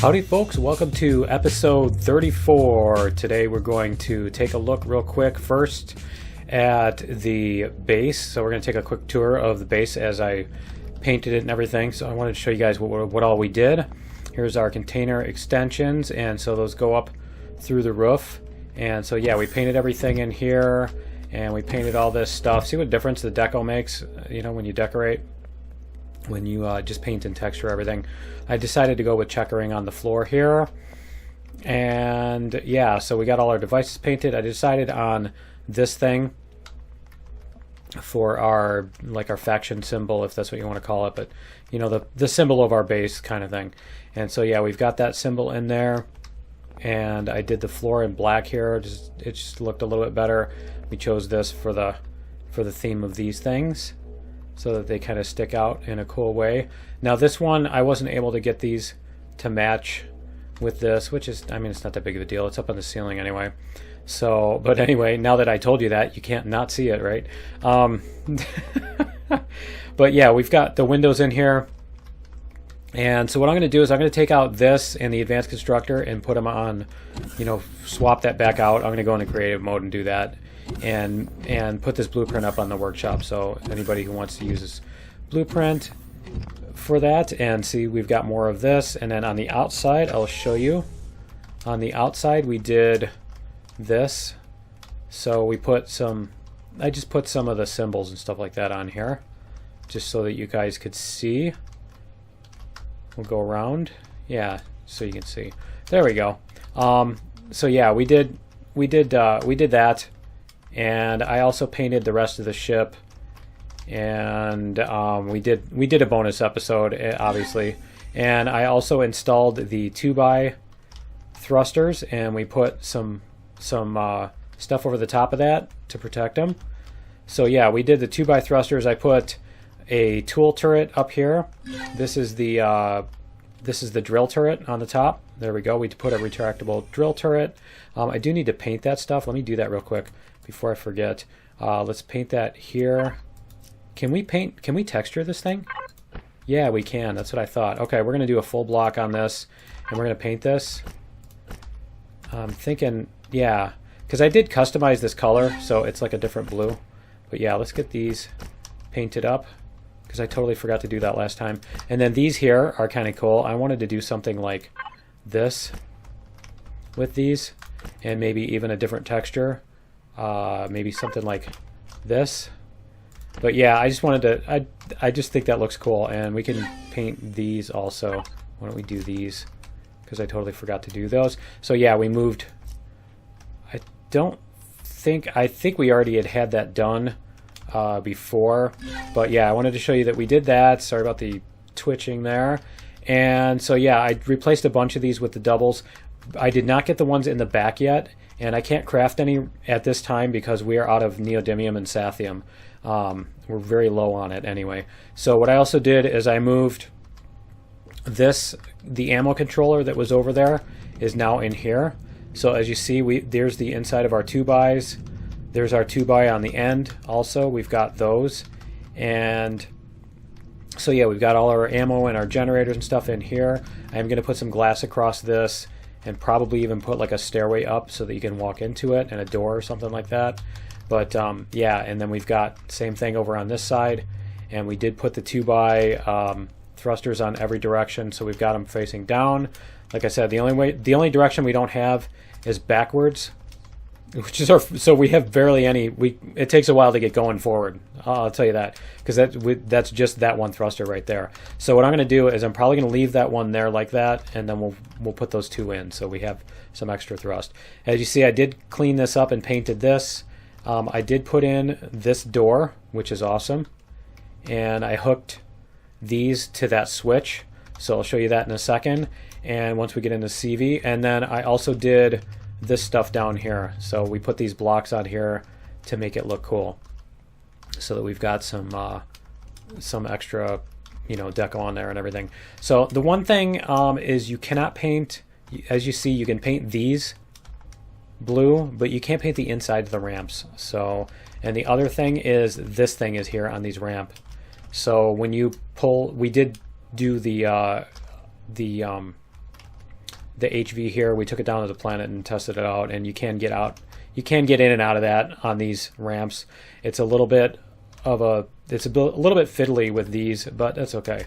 Howdy folks, welcome to episode 34. Today we're going to take a look real quick first at the base. So we're going to take a quick tour of the base as I painted it and everything. So I wanted to show you guys what all we did. Here's our container extensions, and so those go up through the roof. And so yeah, we painted everything in here, and we painted all this stuff. See what difference the deco makes, you know, when you decorate? When you just paint and texture everything. I decided to go with checkering on the floor here, and yeah, so we got all our devices painted. I decided on this thing for our our faction symbol, if that's what you want to call it, but you know, the symbol of our base kind of thing. And so yeah, we've got that symbol in there, and I did the floor in black here. It just looked a little bit better. We chose this for the theme of these things, so that they kind of stick out in a cool way. Now this one, I wasn't able to get these to match with this, which is, I mean, it's not that big of a deal. It's up on the ceiling anyway. So, but anyway, now that I told you that, you can't not see it, right? But yeah, we've got the windows in here. And so what I'm going to do is I'm going to take out this and the advanced constructor and put them on, you know, swap that back out. I'm going to go into creative mode and do that. And put this blueprint up on the workshop, so anybody who wants to use this blueprint for that. And see, we've got more of this. And then on the outside, I'll show you. On the outside, we did this. So we put some, I just put some of the symbols and stuff like that on here, just so that you guys could see. We'll go around, yeah, so you can see. There we go. So yeah, we did that. And I also painted the rest of the ship, and we did a bonus episode, obviously. And I also installed the 2x thrusters, and we put some stuff over the top of that to protect them. So yeah, we did the 2x thrusters. I put a tool turret up here. This is the drill turret on the top. There we go. We put a retractable drill turret. I do need to paint that stuff. Let me do that real quick before I forget. Let's paint that here. Can we texture this thing? Yeah, we can. That's what I thought. Okay, we're going to do a full block on this, and we're going to paint this. I'm thinking, yeah, because I did customize this color, so it's like a different blue. But yeah, let's get these painted up, because I totally forgot to do that last time. And then these here are kind of cool. I wanted to do something like this with these, and maybe even a different texture. Maybe something like this. But yeah, I just wanted to, I just think that looks cool, and we can paint these also. Why don't we do these, because I totally forgot to do those. So yeah, we moved, I think we already had that done before, but yeah, I wanted to show you that we did that. Sorry about the twitching there. And so yeah, I replaced a bunch of these with the doubles. I did not get the ones in the back yet, and I can't craft any at this time because we are out of neodymium and sathium. We're very low on it anyway. So what I also did is I moved this, the ammo controller that was over there is now in here. So as you see, there's the inside of our 2x's. There's our 2x on the end also. We've got those. And so yeah, we've got all our ammo and our generators and stuff in here. I'm going to put some glass across this, and probably even put like a stairway up so that you can walk into it, and a door or something like that. But yeah, and then we've got same thing over on this side, and we did put the 2x thrusters on every direction, so we've got them facing down. Like I said, the only direction we don't have is backwards, which is so we have barely any. It takes a while to get going forward. I'll tell you that, because that's just that one thruster right there. So what I'm going to do is I'm probably going to leave that one there like that, and then we'll put those two in, so we have some extra thrust. As you see, I did clean this up and painted this. I did put in this door, which is awesome, and I hooked these to that switch. So I'll show you that in a second, and once we get into CV. And then I also did this stuff down here. So we put these blocks on here to make it look cool, so that we've got some extra, you know, deco on there and everything. So the one thing is you cannot paint, as you see, you can paint these blue, but you can't paint the inside of the ramps. So, and the other thing is this thing is here on these ramp. So when you pull, we did do the the HV here. We took it down to the planet and tested it out, and you can get out. You can get in and out of that on these ramps. It's a little bit of a little bit fiddly with these, but that's okay.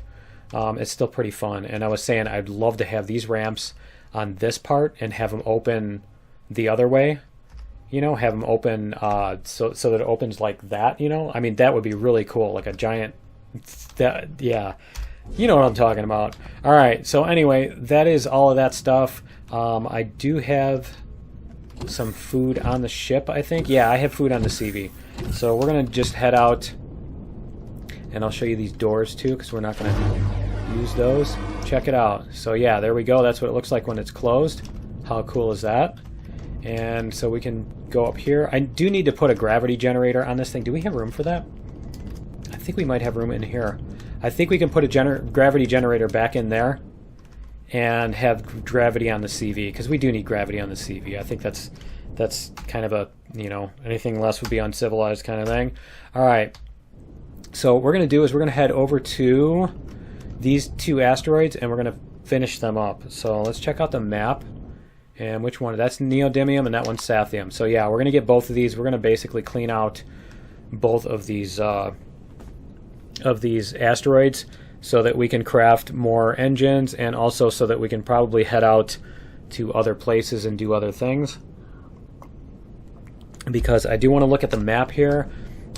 It's still pretty fun. And I was saying I'd love to have these ramps on this part and have them open the other way. You know, have them open so that it opens like that. You know, I mean that would be really cool, like a giant. Yeah, you know what I'm talking about. All right. So anyway, that is all of that stuff. I do have some food on the ship, I think. Yeah, I have food on the CV. So we're going to just head out, and I'll show you these doors too, because we're not going to use those. Check it out. So yeah, there we go. That's what it looks like when it's closed. How cool is that? And so we can go up here. I do need to put a gravity generator on this thing. Do we have room for that? I think we might have room in here. I think we can put a gravity generator back in there and have gravity on the CV, because we do need gravity on the CV. I think that's kind of a, you know, anything less would be uncivilized kind of thing. All right. So what we're going to do is we're going to head over to these two asteroids, and we're going to finish them up. So let's check out the map. And which one? That's neodymium, and that one's sathium. So yeah, we're going to get both of these. We're going to basically clean out both of these asteroids, so that we can craft more engines, and also so that we can probably head out to other places and do other things. Because I do want to look at the map here.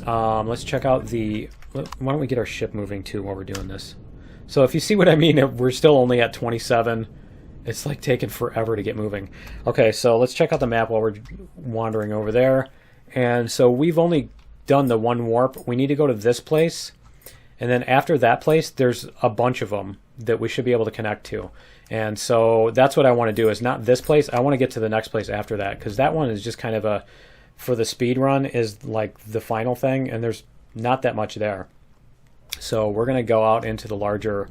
Let's check out the... Why don't we get our ship moving too while we're doing this? So if you see what I mean, we're still only at 27. It's like taking forever to get moving. Okay, so let's check out the map while we're wandering over there. And so we've only done the one warp. We need to go to this place. And then after that place, there's a bunch of them that we should be able to connect to. And so that's what I want to do, is not this place. I want to get to the next place after that, because that one is just kind of a, for the speed run, is like the final thing, and there's not that much there. So we're going to go out into the larger,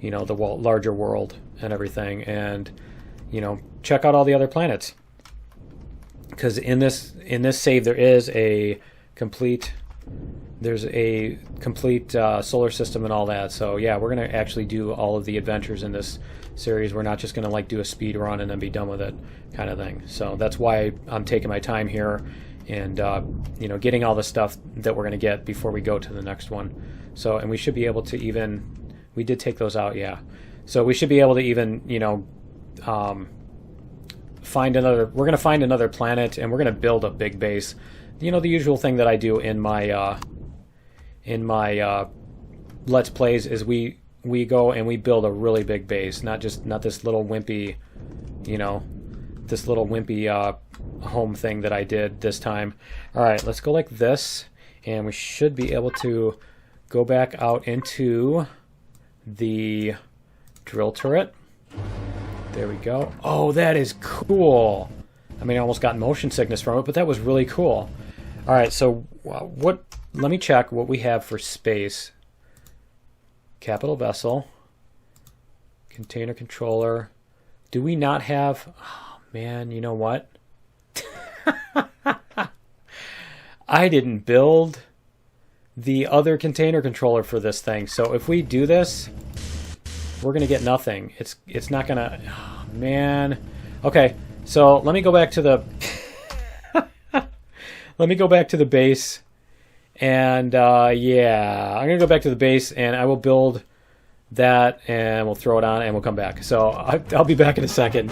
you know, the larger world and everything, and, you know, check out all the other planets. Because in this save there is a complete... There's a complete solar system and all that. So yeah, we're going to actually do all of the adventures in this series. We're not just going to like do a speed run and then be done with it kind of thing. So that's why I'm taking my time here and you know, getting all the stuff that we're going to get before we go to the next one. So, and we should be able to even, we did take those out, yeah. So we should be able to even, you know, find another, we're going to find another planet, and we're going to build a big base. You know, the usual thing that I do in my Let's Plays is we go and we build a really big base, not this little wimpy, you know, this little wimpy home thing that I did this time. All right, let's go like this, and we should be able to go back out into the drill turret. There we go. Oh, that is cool. I mean, I almost got motion sickness from it, but that was really cool. All right, so what? Let me check what we have for space. Capital vessel, container controller. Do we not have? Oh man, you know what? I didn't build the other container controller for this thing. So if we do this, we're gonna get nothing. It's not gonna. Oh, man. Okay, so let me go back to the. Let me go back to the base. And yeah, I'm going to go back to the base, and I will build that, and we'll throw it on, and we'll come back. So I'll be back in a second.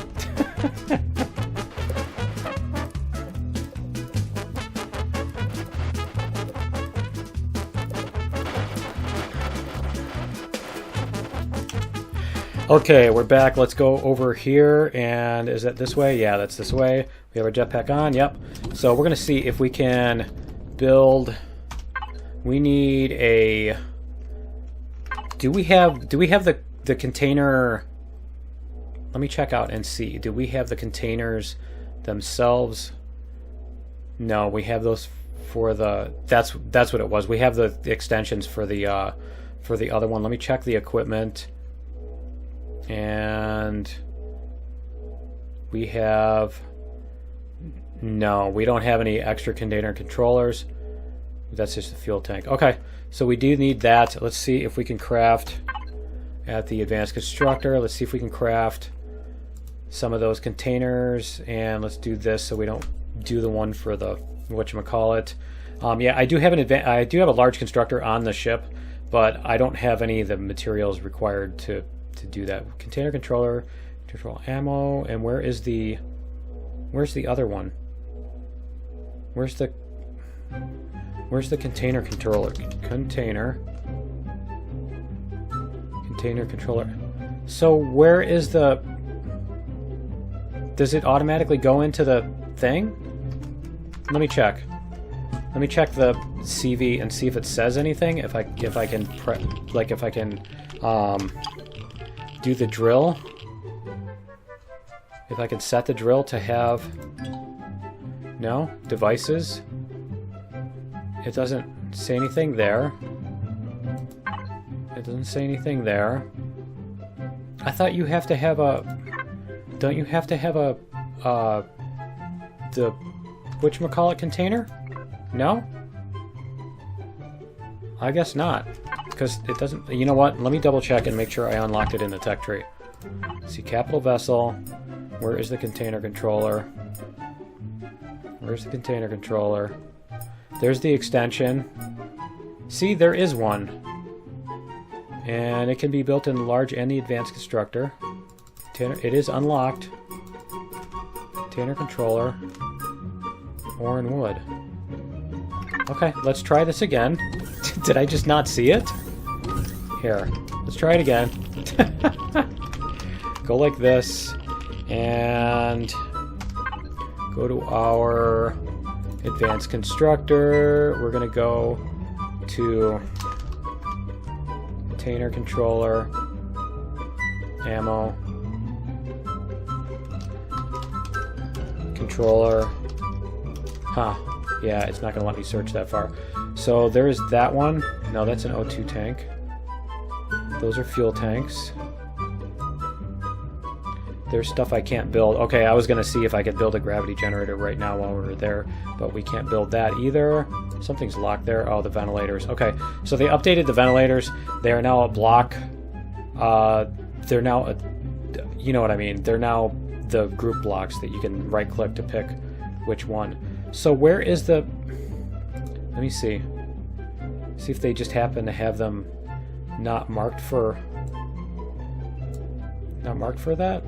Okay, we're back. Let's go over here, and is that this way? Yeah, that's this way. We have our jetpack on, yep. So we're going to see if we can build... We need a... Do we have the container... Let me check out and see. Do we have the containers themselves? No, we have those for the... That's what it was. We have the extensions for the other one. Let me check the equipment. And we have... No, we don't have any extra container controllers. That's just the fuel tank. Okay, so we do need that. Let's see if we can craft at the advanced constructor. Let's see if we can craft some of those containers, and let's do this so we don't do the one for the whatchamacallit. Yeah, I do have a large constructor on the ship, but I don't have any of the materials required to do that. Container controller, control ammo, and where's the other one? Where's the container controller? Container controller. So where is the... Does it automatically go into the thing? Let me check. Let me check the CV and see if it says anything. If I can do the drill. If I can set the drill to have... No? Devices? It doesn't say anything there. It doesn't say anything there. I thought you have to have a... Don't you have to have a... the... whatchamacallit container? No? I guess not. Because it doesn't... You know what? Let me double check and make sure I unlocked it in the tech tree. See, capital vessel. Where is the container controller? Where's the container controller? There's the extension. See, there is one. And it can be built in large and the advanced constructor. It is unlocked. Container controller. Ore and wood. Okay, let's try this again. Did I just not see it? Here, let's try it again. Go like this. And go to our advanced constructor. We're going to go to container controller, ammo, controller. Huh. Yeah, it's not going to let me search that far. So there's that one. No, that's an O2 tank. Those are fuel tanks. There's stuff I can't build. Okay, I was going to see if I could build a gravity generator right now while we were there, but we can't build that either. Something's locked there. Oh, the ventilators. Okay, so they updated the ventilators. They are now a block. They're now, you know what I mean. They're now the group blocks that you can right-click to pick which one. So where is the... Let me see. See if they just happen to have them not marked for... Not marked for that?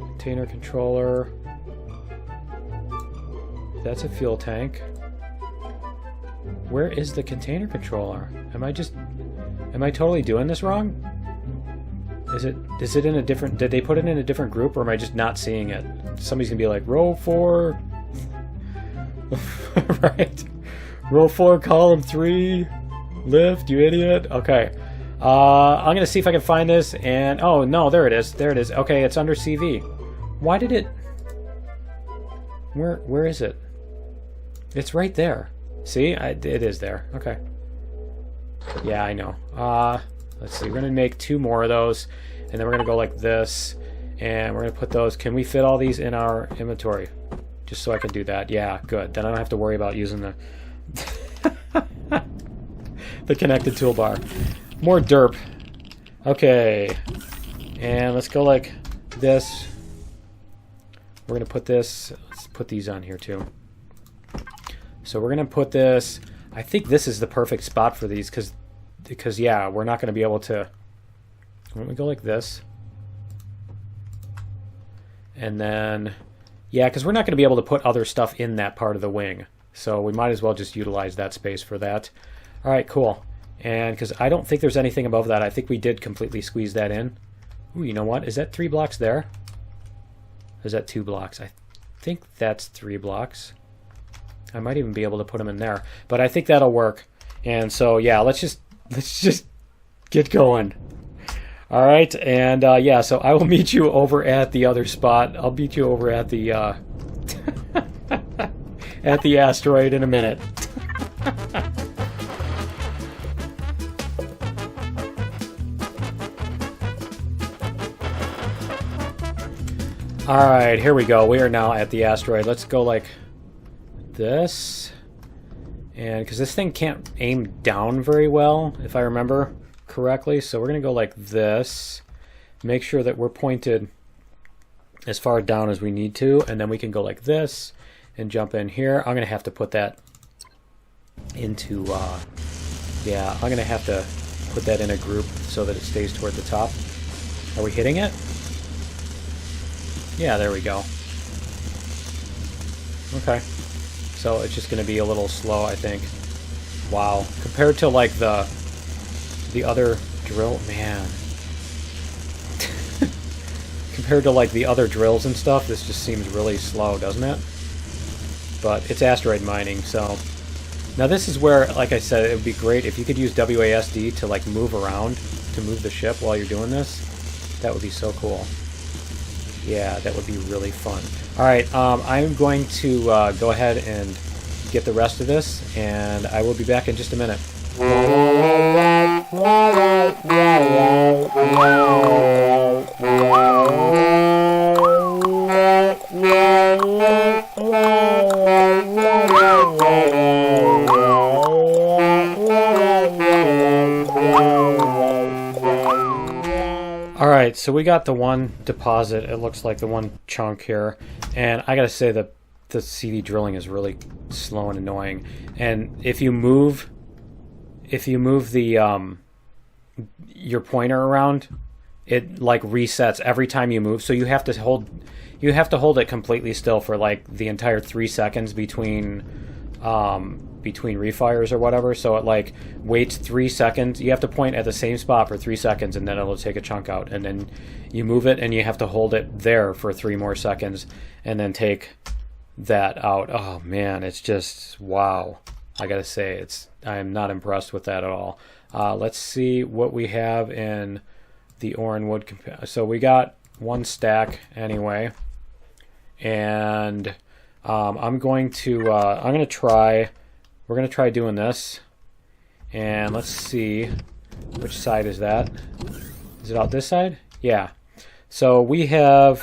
Container controller. That's a fuel tank. Where is the container controller? Am I totally doing this wrong? Is it in a different... Did they put it in a different group, or am I just not seeing it? Somebody's gonna be like, row 4... right? Row 4, column 3, lift, you idiot. Okay. I'm gonna see if I can find this, and... Oh, no, there it is. There it is. Okay, it's under CV. Why did it... Where is it? It's right there. See? It is there. Okay. Yeah, I know. Let's see. We're going to make 2 more of those, and then we're going to go like this, and we're going to put those... Can we fit all these in our inventory? Just so I can do that. Yeah, good. Then I don't have to worry about using the... the connected toolbar. More derp. Okay. And let's go like this. We're going to put this... Let's put these on here too. So we're going to put this... I think this is the perfect spot for these because yeah, we're not going to be able to... Why don't we go like this? And then... Yeah, because we're not going to be able to put other stuff in that part of the wing. So we might as well just utilize that space for that. All right, cool. And because I don't think there's anything above that. I think we did completely squeeze that in. Ooh, you know what? Is that 3 blocks there? Or is that 2 blocks? I think that's 3 blocks. I might even be able to put them in there. But I think that'll work. And so, yeah, let's just get going. All right, and yeah, so I will meet you over at the other spot. I'll meet you over at the at the asteroid in a minute. All right, here we go. We are now at the asteroid. Let's go like this. And because this thing can't aim down very well, if I remember correctly, so we're going to go like this. Make sure that we're pointed as far down as we need to, and then we can go like this and jump in here. I'm going to have to put that into, yeah, I'm going to have to put that in a group so that it stays toward the top. Are we hitting it? Yeah, there we go. Okay. So it's just going to be a little slow, I think. Wow. Compared to like the other drill, man. Compared to like the other drills and stuff, this just seems really slow, doesn't it? But it's asteroid mining, so now this is where, like I said, it would be great if you could use WASD to like move around, to move the ship while you're doing this. That would be so cool. Yeah, that would be really fun. Alright, I'm going to go ahead and get the rest of this, and I will be back in just a minute. Alright, so we got the one deposit, it looks like the one chunk here, and I gotta say that the CD drilling is really slow and annoying. And if you move the your pointer around, it like resets every time you move, so you have to hold it completely still for like the entire 3 seconds between refires or whatever. So it like waits 3 seconds. You have to point at the same spot for 3 seconds, and then it'll take a chunk out, and then you move it and you have to hold it there for 3 more seconds and then take that out. Oh man, it's just wow. I gotta say, I am not impressed with that at all. Let's see what we have in the ore and wood. So we got 1 stack anyway, and we're gonna try doing this, and let's see which side is that. Is it out this side? Yeah. So we are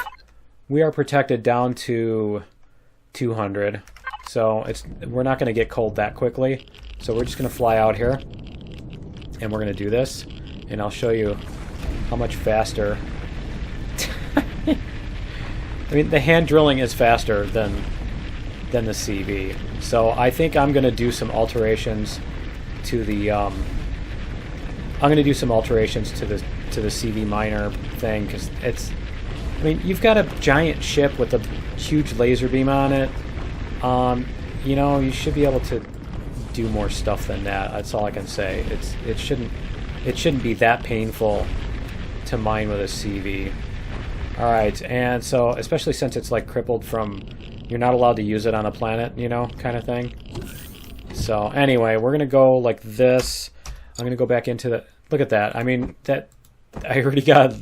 protected down to 200. So we're not going to get cold that quickly. So we're just going to fly out here, and we're going to do this, and I'll show you how much faster. I mean, the hand drilling is faster than the CV. So I think I'm going to do some alterations to the to the CV miner thing, because it's, I mean, you've got a giant ship with a huge laser beam on it. You know, you should be able to do more stuff than that. That's all I can say. It shouldn't be that painful to mine with a CV. All right, and so especially since it's like crippled from, you're not allowed to use it on a planet, you know, kind of thing. So anyway, we're gonna go like this. I'm gonna go back into the, look at that. I mean, that I already got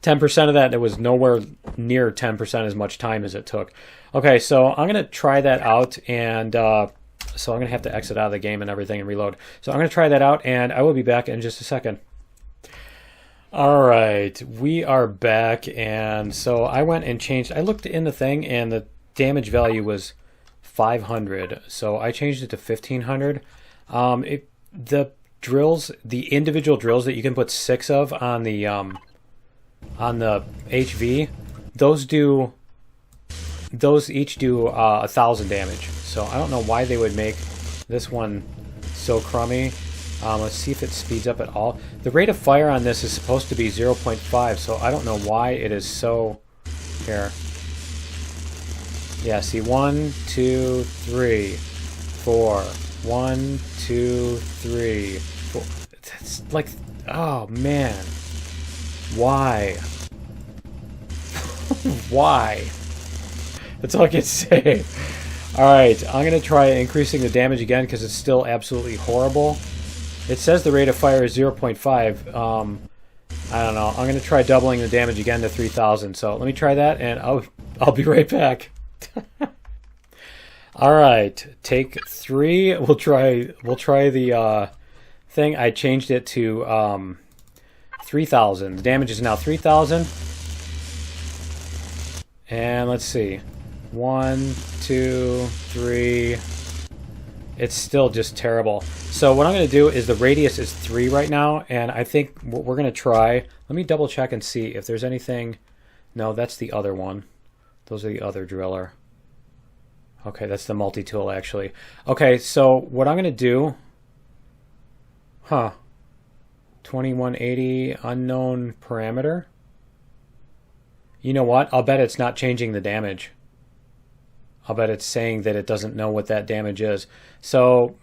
10% of that, and it was nowhere near 10% as much time as it took. Okay, so I'm going to try that out, and so I'm going to have to exit out of the game and everything and reload. So I'm going to try that out, and I will be back in just a second. All right, we are back, and so I went and changed. I looked in the thing, and the damage value was 500, so I changed it to 1500. The drills, the individual drills that you can put 6 of on the HV, those each do 1,000 damage. So I don't know why they would make this one so crummy. Let's see if it speeds up at all. The rate of fire on this is supposed to be 0.5, so I don't know why it is so. Here. Yeah, see, 1, 2, 3, 4. 1, 2, 3, 4. It's like, oh man. Why? Why? That's all I can say. Alright, I'm going to try increasing the damage again because it's still absolutely horrible. It says the rate of fire is 0.5. I don't know. I'm going to try doubling the damage again to 3,000. So let me try that, and I'll be right back. Alright, take 3. We'll try the thing. I changed it to 3,000. The damage is now 3,000. And let's see. 1, 2, 3. It's still just terrible. So what I'm going to do is, the radius is 3 right now, and I think what we're going to try, let me double check and see if there's anything. No, that's the other one. Those are the other driller. Okay, that's the multi-tool, actually. Okay, so what I'm going to do... 2180 unknown parameter. You know what? I'll bet it's not changing the damage. I'll bet it's saying that it doesn't know what that damage is. So,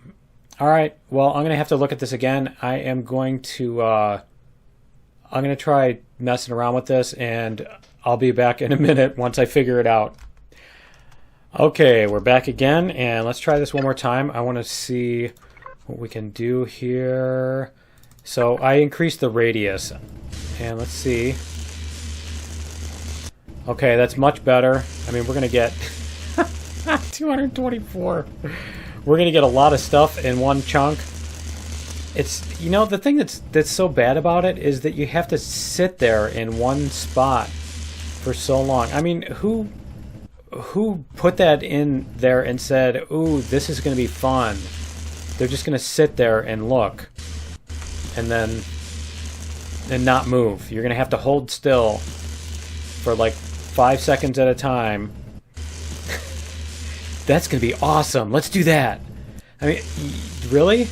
all right. Well, I'm going to have to look at this again. I am going to... I'm going to try messing around with this, and I'll be back in a minute once I figure it out. Okay, we're back again, and let's try this one more time. I want to see what we can do here. So I increased the radius, and let's see. Okay, that's much better. I mean, we're going to get 224. We're going to get a lot of stuff in one chunk. It's, you know, the thing that's so bad about it is that you have to sit there in one spot for so long. I mean, who put that in there and said, ooh, this is going to be fun? They're just going to sit there and look and not move. You're going to have to hold still for like 5 seconds at a time. That's going to be awesome. Let's do that. I mean, really?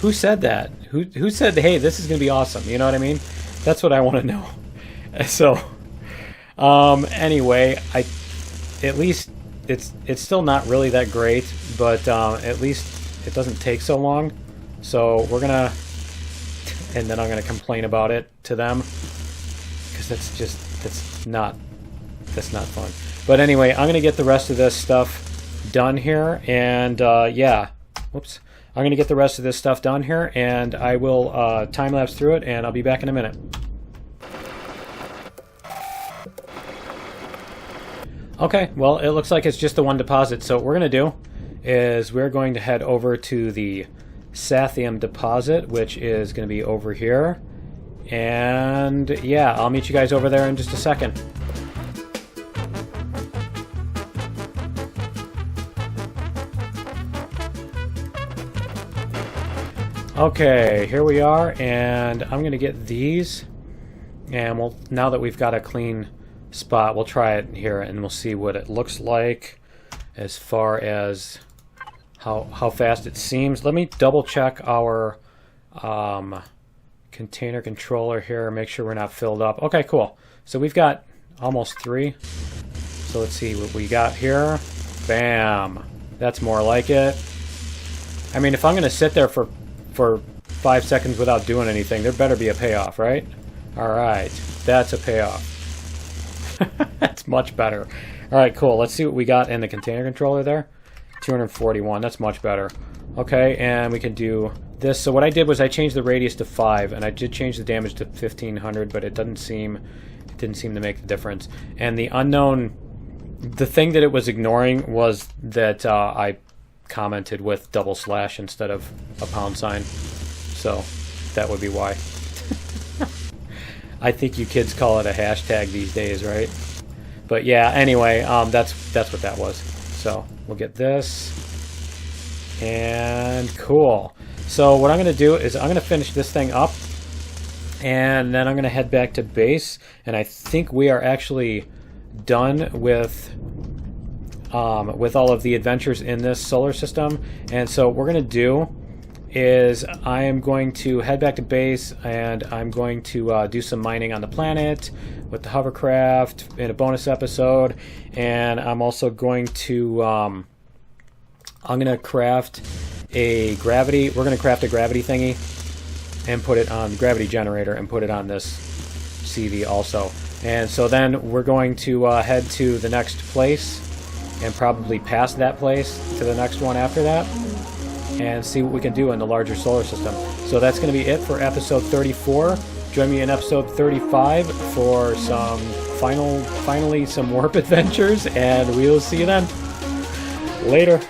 Who said that? Who said, hey, this is going to be awesome? You know what I mean? That's what I want to know. So, anyway, at least it's still not really that great, but at least it doesn't take so long. So we're gonna, and then I'm gonna complain about it to them, because that's not fun. But anyway, I'm gonna get the rest of this stuff done here, and yeah, whoops. I'm going to get the rest of this stuff done here, and I will time-lapse through it, and I'll be back in a minute. Okay, well, it looks like it's just the one deposit, so what we're going to do is we're going to head over to the Sathium deposit, which is going to be over here. And, yeah, I'll meet you guys over there in just a second. Okay, here we are, and I'm going to get these, and we'll, now that we've got a clean spot, we'll try it here, and we'll see what it looks like as far as how fast it seems. Let me double check our container controller here, make sure we're not filled up. Okay, cool. So we've got almost 3. So let's see what we got here. Bam. That's more like it. I mean, if I'm going to sit there for 5 seconds without doing anything, there better be a payoff, right? Alright, that's a payoff. That's much better. Alright, cool. Let's see what we got in the container controller there. 241, that's much better. Okay, and we can do this. So what I did was I changed the radius to 5, and I did change the damage to 1500, but it didn't seem to make the difference. And the unknown, the thing that it was ignoring was that I commented with / instead of a £. So that would be why. I think you kids call it a hashtag these days, right? But yeah, anyway, that's what that was. So we'll get this, and cool. So what I'm going to do is I'm going to finish this thing up, and then I'm going to head back to base, and I think we are actually done with all of the adventures in this solar system. And so what we're going to do is I am going to head back to base, and I'm going to do some mining on the planet with the hovercraft in a bonus episode. And I'm also going to I'm going to craft a gravity. We're going to craft a gravity thingy and put it on the gravity generator and put it on this CV also. And so then we're going to head to the next place, and probably past that place to the next one after that, and see what we can do in the larger solar system. So that's going to be it for episode 34. Join me in episode 35 for some finally some warp adventures, and we'll see you then. Later.